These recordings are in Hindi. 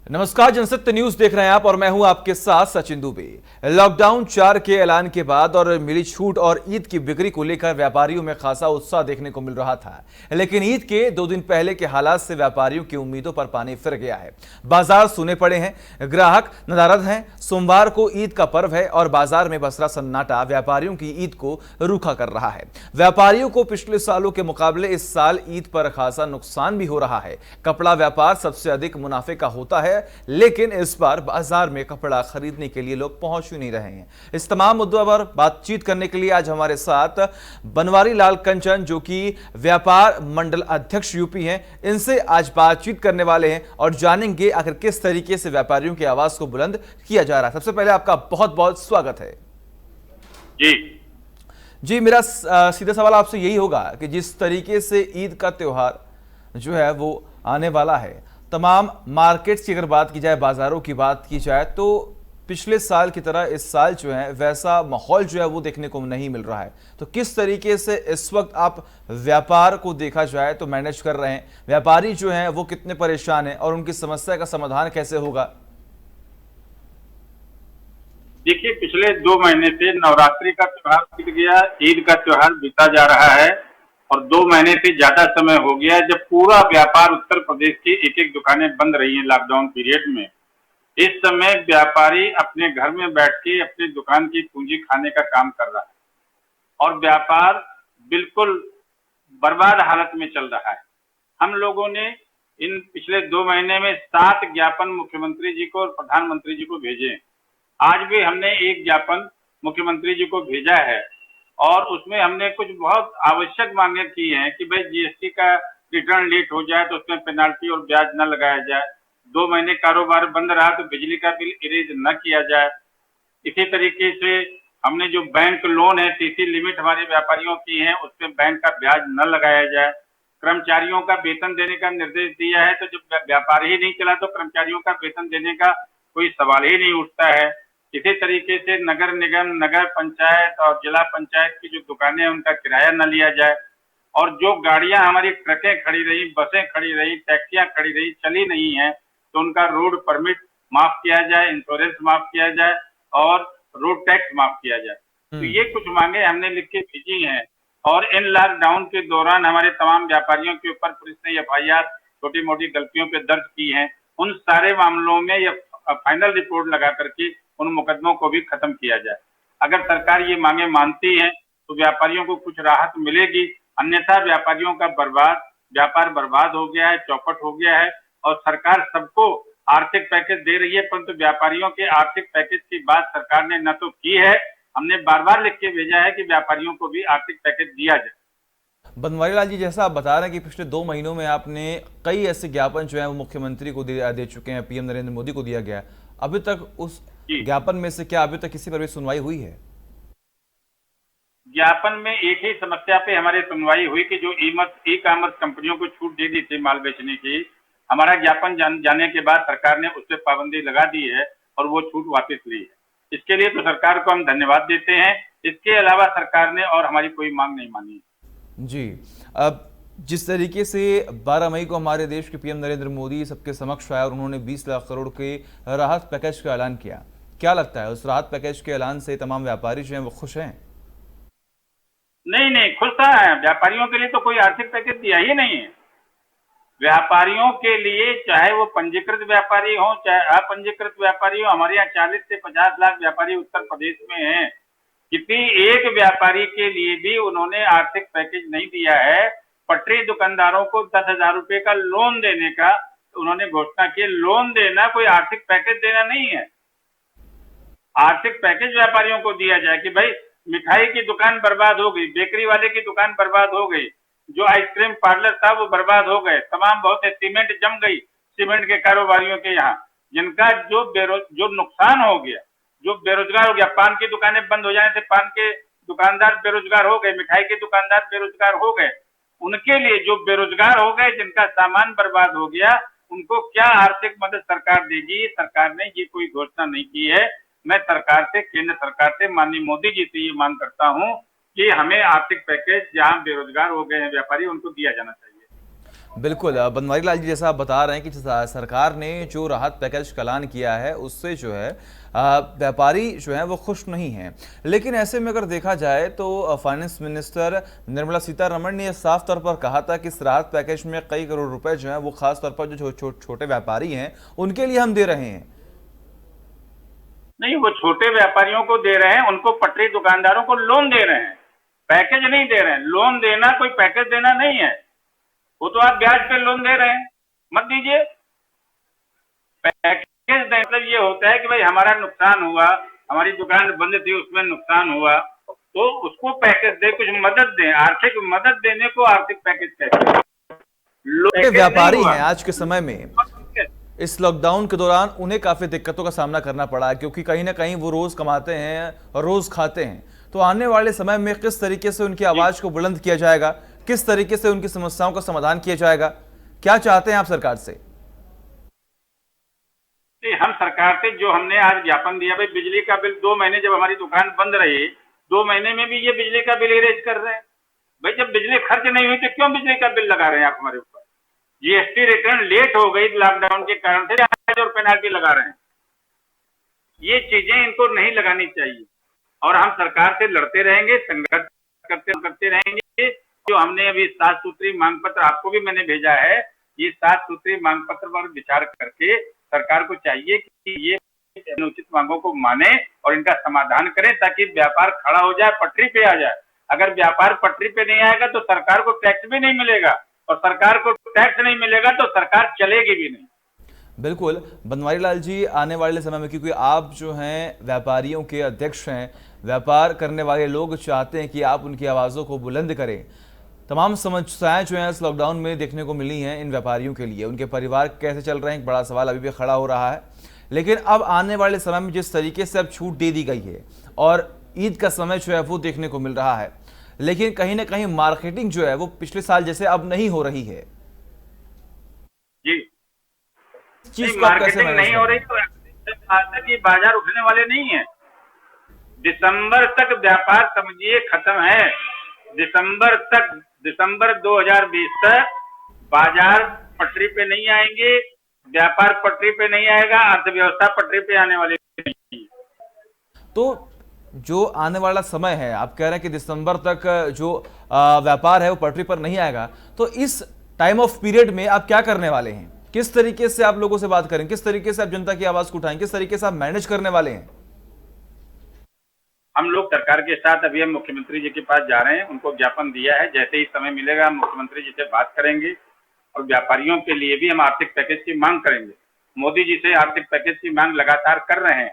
नमस्कार, जनसत्य न्यूज देख रहे हैं आप और मैं हूं आपके साथ सचिन दुबे। लॉकडाउन 4 के ऐलान के बाद और मिली छूट और ईद की बिक्री को लेकर व्यापारियों में खासा उत्साह देखने को मिल रहा था, लेकिन ईद के 2 दिन पहले के हालात से व्यापारियों की उम्मीदों पर पानी फिर गया है। बाजार सूने पड़े हैं, ग्राहक नदारद हैं। सोमवार को ईद का पर्व है और बाजार में बसरा सन्नाटा व्यापारियों की ईद को रूखा कर रहा है। व्यापारियों को पिछले सालों के मुकाबले इस साल ईद पर खासा नुकसान भी हो रहा है। कपड़ा व्यापार सबसे अधिक मुनाफे का होता है, लेकिन इस बार बाजार में कपड़ा खरीदने के लिए लोग पहुंच ही नहीं रहे हैं। इस तमाम मुद्दों पर बातचीत करने के लिए आज हमारे साथ बनवारी लाल कंचन, जो कि व्यापार मंडल अध्यक्ष यूपी हैं, इनसे आज बातचीत करने वाले हैं और जानेंगे आखिर किस तरीके से व्यापारियों की आवाज को बुलंद किया जा रहा है। सबसे पहले आपका बहुत बहुत स्वागत है। जी, मेरा सीधा सवाल आपसे यही होगा कि जिस तरीके से ईद का त्योहार जो है वो आने वाला है, तमाम मार्केट्स की अगर बात की जाए, बाजारों की बात की जाए, तो पिछले साल की तरह इस साल जो है वैसा माहौल जो है वो देखने को नहीं मिल रहा है। तो किस तरीके से इस वक्त आप व्यापार को देखा जाए तो मैनेज कर रहे हैं? व्यापारी जो हैं वो कितने परेशान हैं और उनकी समस्या का समाधान कैसे होगा? देखिए, पिछले 2 महीने से नवरात्रि का त्योहार बीत गया, ईद का त्योहार बीता जा रहा है और 2 महीने से ज्यादा समय हो गया है जब पूरा व्यापार उत्तर प्रदेश की एक एक दुकानें बंद रही हैं लॉकडाउन पीरियड में। इस समय व्यापारी अपने घर में बैठ के अपनी दुकान की पूंजी खाने का काम कर रहा है और व्यापार बिल्कुल बर्बाद हालत में चल रहा है। हम लोगों ने इन पिछले 2 महीने में 7 ज्ञापन मुख्यमंत्री जी को और प्रधानमंत्री जी को भेजे हैं। आज भी हमने एक ज्ञापन मुख्यमंत्री जी को भेजा है और उसमें हमने कुछ बहुत आवश्यक मांगे की हैं कि भाई जीएसटी का रिटर्न लेट हो जाए तो उसमें पेनाल्टी और ब्याज न लगाया जाए। 2 महीने कारोबार बंद रहा तो बिजली का बिल इरेज न किया जाए। इसी तरीके से हमने जो बैंक लोन है, सीसी लिमिट हमारे व्यापारियों की है, उसमें बैंक का ब्याज न लगाया जाए। कर्मचारियों का वेतन देने का निर्देश दिया है, तो जब व्यापार ही नहीं चला तो कर्मचारियों का वेतन देने का कोई सवाल ही नहीं उठता है। इसी तरीके से नगर निगम, नगर पंचायत और जिला पंचायत की जो दुकानें हैं उनका किराया न लिया जाए और जो गाड़ियां हमारी ट्रकें खड़ी रही, बसें खड़ी रही, टैक्सियां खड़ी रही, चली नहीं है, तो उनका रोड परमिट माफ किया जाए, इंश्योरेंस माफ किया जाए और रोड टैक्स माफ किया जाए। तो ये कुछ मांगे हमने लिख के भेजी हैं और इन लॉकडाउन के दौरान हमारे तमाम व्यापारियों के ऊपर पुलिस ने एफआईआर छोटी मोटी गलतियों पे दर्ज की हैं। उन सारे मामलों में ये फाइनल रिपोर्ट लगा करके उन मुकदमों को भी खत्म किया जाए। अगर सरकार ये मांगे मानती है तो व्यापारियों को कुछ राहत मिलेगी, अन्यथा व्यापारियों का व्यापार बर्बाद हो गया है, चौपट हो गया है और सरकार सबको आर्थिक पैकेज दे रही है, परंतु व्यापारियों के आर्थिक पैकेज की बात सरकार ने न तो की है, हमने बार बार लिख के भेजा है कि व्यापारियों को भी आर्थिक पैकेज दिया जाए। बनवारी लाल जी, जैसा आप बता रहे हैं कि पिछले 2 महीनों में आपने कई ऐसे ज्ञापन जो है वो मुख्यमंत्री को दे चुके हैं, पीएम नरेंद्र मोदी को दिया गया है। अभी तक उस ज्ञापन में से क्या अभी तक किसी पर भी सुनवाई हुई है? ज्ञापन में एक ही समस्या पे हमारी सुनवाई हुई कि जो ई कॉमर्स कंपनियों को छूट दे दी थी माल बेचने की, हमारा ज्ञापन जाने के बाद सरकार ने उस पर पाबंदी लगा दी है और वो छूट वापस ली है। इसके लिए तो सरकार को हम धन्यवाद देते हैं। इसके अलावा सरकार ने और हमारी कोई मांग नहीं मानी। जी, अब जिस तरीके से 12 मई को हमारे देश के पीएम नरेंद्र मोदी सबके समक्ष आए और उन्होंने 20 लाख करोड़ के राहत पैकेज का ऐलान किया, क्या लगता है उस राहत पैकेज के ऐलान से तमाम व्यापारी जो हैं वो खुश हैं? नहीं नहीं, खुश कहाँ है? व्यापारियों के लिए तो कोई आर्थिक पैकेज दिया ही नहीं है। व्यापारियों के लिए, चाहे वो पंजीकृत व्यापारी हो चाहे अपंजीकृत व्यापारी हो, हमारे यहाँ 40 से 50 लाख व्यापारी उत्तर प्रदेश में हैं। किसी एक व्यापारी के लिए भी उन्होंने आर्थिक पैकेज नहीं दिया है। पटरी दुकानदारों को 10,000 रुपए का लोन देने का उन्होंने घोषणा की। लोन देना कोई आर्थिक पैकेज देना नहीं है। आर्थिक पैकेज व्यापारियों को दिया जाए कि भाई मिठाई की दुकान बर्बाद हो गई, बेकरी वाले की दुकान बर्बाद हो गई, जो आइसक्रीम पार्लर था वो बर्बाद हो गए, तमाम बहुत सीमेंट जम गई सीमेंट के कारोबारियों के यहाँ, जिनका जो नुकसान हो गया, जो बेरोजगार हो गया। पान की दुकानें बंद हो जाने से पान के दुकानदार बेरोजगार हो गए, मिठाई के दुकानदार बेरोजगार हो गए। उनके लिए जो बेरोजगार हो गए, जिनका सामान बर्बाद हो गया, उनको क्या आर्थिक मदद सरकार देगी? सरकार ने ये कोई घोषणा नहीं की है। मैं सरकार से, केंद्र सरकार से, माननीय मोदी जी से ये मांग करता हूँ कि हमें आर्थिक पैकेज जहाँ बेरोजगार हो गए हैं व्यापारी, उनको दिया जाना चाहिए। बिल्कुल बनवारी लाल जी, जैसा आप बता रहे हैं कि सरकार ने जो राहत पैकेज का ऐलान किया है उससे जो है व्यापारी जो है वो खुश नहीं हैं। लेकिन ऐसे में अगर देखा जाए तो फाइनेंस मिनिस्टर निर्मला सीतारमण ने साफ तौर पर कहा था कि इस राहत पैकेज में कई करोड़ रुपए जो है वो खास तौर पर जो छोटे व्यापारी हैं उनके लिए हम दे रहे हैं। नहीं, वो छोटे व्यापारियों को दे रहे हैं, उनको पटरी दुकानदारों को लोन दे रहे हैं, पैकेज नहीं दे रहे हैं। लोन देना कोई पैकेज देना नहीं है, वो तो आप ब्याज पे लोन दे रहे हैं, मत दीजिए। पैकेज देने मतलब ये होता है कि भाई हमारा नुकसान हुआ, हमारी दुकान बंद थी उसमें नुकसान हुआ, तो उसको पैकेज दे, कुछ मदद दें। आर्थिक मदद देने को आर्थिक पैकेज कहते हैं। व्यापारी हैं आज के समय में, इस लॉकडाउन के दौरान उन्हें काफी दिक्कतों का सामना करना पड़ा है, क्योंकि कहीं ना कहीं वो रोज कमाते हैं और रोज खाते हैं। तो आने वाले समय में किस तरीके से उनकी आवाज को बुलंद किया जाएगा, किस तरीके से उनकी समस्याओं का समाधान किया जाएगा, क्या चाहते हैं आप सरकार से? हम सरकार से जो हमने आज ज्ञापन दिया, भाई बिजली का बिल 2 महीने जब हमारी दुकान बंद रही, 2 महीने में भी ये बिजली का बिल इरेज कर रहे हैं। भाई जब बिजली खर्च नहीं हुई तो क्यों बिजली का बिल लगा रहे हैं आप हमारे ऊपर? जीएसटी रिटर्न लेट हो गई लॉकडाउन के कारण से, और पेनाल्टी लगा रहे हैं। ये चीजें इनको नहीं लगानी चाहिए और हम सरकार से लड़ते रहेंगे, संघर्ष करते रहेंगे। जो हमने अभी 7 सूत्री मांग पत्र आपको भी मैंने भेजा है, ये 7 सूत्री मांग पत्र पर विचार करके सरकार को चाहिए कि ये अनुचित मांगों को माने और इनका समाधान करें, ताकि व्यापार खड़ा हो जाए, पटरी पे आ जाए। अगर व्यापार पटरी पे नहीं आएगा तो सरकार को टैक्स भी नहीं मिलेगा, और सरकार को टैक्स नहीं मिलेगा तो सरकार चलेगी भी नहीं। बिल्कुल बनवारी लाल जी, आने वाले समय में, क्योंकि आप जो हैं व्यापारियों के अध्यक्ष हैं, व्यापार करने वाले लोग चाहते हैं कि आप उनकी आवाज़ों को बुलंद करें। तमाम समस्याएं जो हैं इस लॉकडाउन में देखने को मिली हैं इन व्यापारियों के लिए, उनके परिवार कैसे चल रहे हैं, एक बड़ा सवाल अभी भी खड़ा हो रहा है। लेकिन अब आने वाले समय में जिस तरीके से अब छूट दे दी गई है और ईद का समय जो है वो देखने को मिल रहा है, लेकिन कहीं ना कहीं मार्केटिंग जो है वो पिछले साल जैसे अब नहीं हो रही है। जी, चीज मार्केटिंग नहीं हो रही तो आज तक ये बाजार उठने वाले नहीं है। दिसंबर तक व्यापार समझिए खत्म है। दिसंबर 2020 तक बाजार पटरी पे नहीं आएंगे, व्यापार पटरी पे नहीं आएगा, अर्थव्यवस्था पटरी पे आने वाली नहीं। तो जो आने वाला समय है, आप कह रहे हैं कि दिसंबर तक जो व्यापार है वो पटरी पर नहीं आएगा, तो इस टाइम ऑफ पीरियड में आप क्या करने वाले हैं? किस तरीके से आप लोगों से बात करें, किस तरीके से आप जनता की आवाज को उठाएं, किस तरीके से आप मैनेज करने वाले हैं? हम लोग सरकार के साथ अभी हम मुख्यमंत्री जी के पास जा रहे हैं, उनको ज्ञापन दिया है। जैसे ही समय मिलेगा हम मुख्यमंत्री जी से बात करेंगे और व्यापारियों के लिए भी हम आर्थिक पैकेज की मांग करेंगे। मोदी जी से आर्थिक पैकेज की मांग लगातार कर रहे हैं।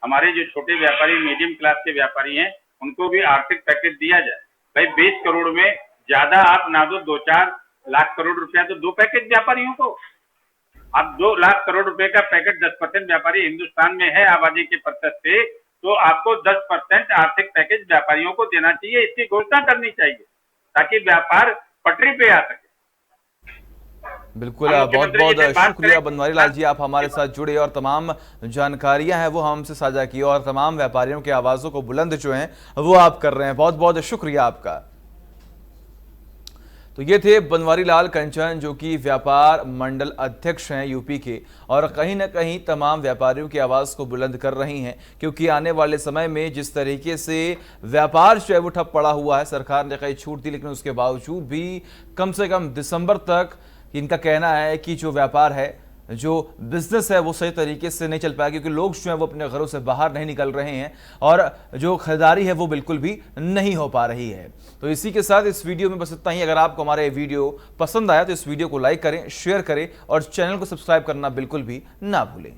हमारे जो छोटे व्यापारी, मीडियम क्लास के व्यापारी हैं, उनको भी आर्थिक पैकेज दिया जाए। भाई 20 करोड़ में ज्यादा आप ना दो, 2-4 लाख करोड़ रुपया तो 2 पैकेज व्यापारियों को। अब 2 लाख करोड़ रुपए का पैकेज 10% व्यापारी हिंदुस्तान में है आबादी के प्रतिशत से, तो आपको 10% आर्थिक पैकेज व्यापारियों को देना चाहिए। इसकी घोषणा करनी चाहिए ताकि व्यापार पटरी पे आ सके। बिल्कुल, बहुत बहुत शुक्रिया बनवारी लाल जी, आप हमारे साथ जुड़े और तमाम जानकारियां हैं वो हमसे साझा की और तमाम व्यापारियों की आवाज़ों को बुलंद जो हैं वो आप कर रहे हैं। बहुत बहुत शुक्रिया आपका। तो ये थे बनवारी लाल कंचन, जो कि व्यापार मंडल अध्यक्ष हैं यूपी के, और कहीं ना कहीं तमाम व्यापारियों की आवाज़ को बुलंद कर रही हैं, क्योंकि आने वाले समय में जिस तरीके से व्यापार जो है वो ठप पड़ा हुआ है। सरकार ने कई छूट दी, लेकिन उसके बावजूद भी कम से कम दिसंबर तक इनका कहना है कि जो व्यापार है, जो बिजनेस है वो सही तरीके से नहीं चल पाया, क्योंकि लोग जो हैं वो अपने घरों से बाहर नहीं निकल रहे हैं और जो खरीदारी है वो बिल्कुल भी नहीं हो पा रही है। तो इसी के साथ इस वीडियो में बस इतना ही। अगर आपको हमारा ये वीडियो पसंद आया तो इस वीडियो को लाइक करें, शेयर करें और चैनल को सब्सक्राइब करना बिल्कुल भी ना भूलें।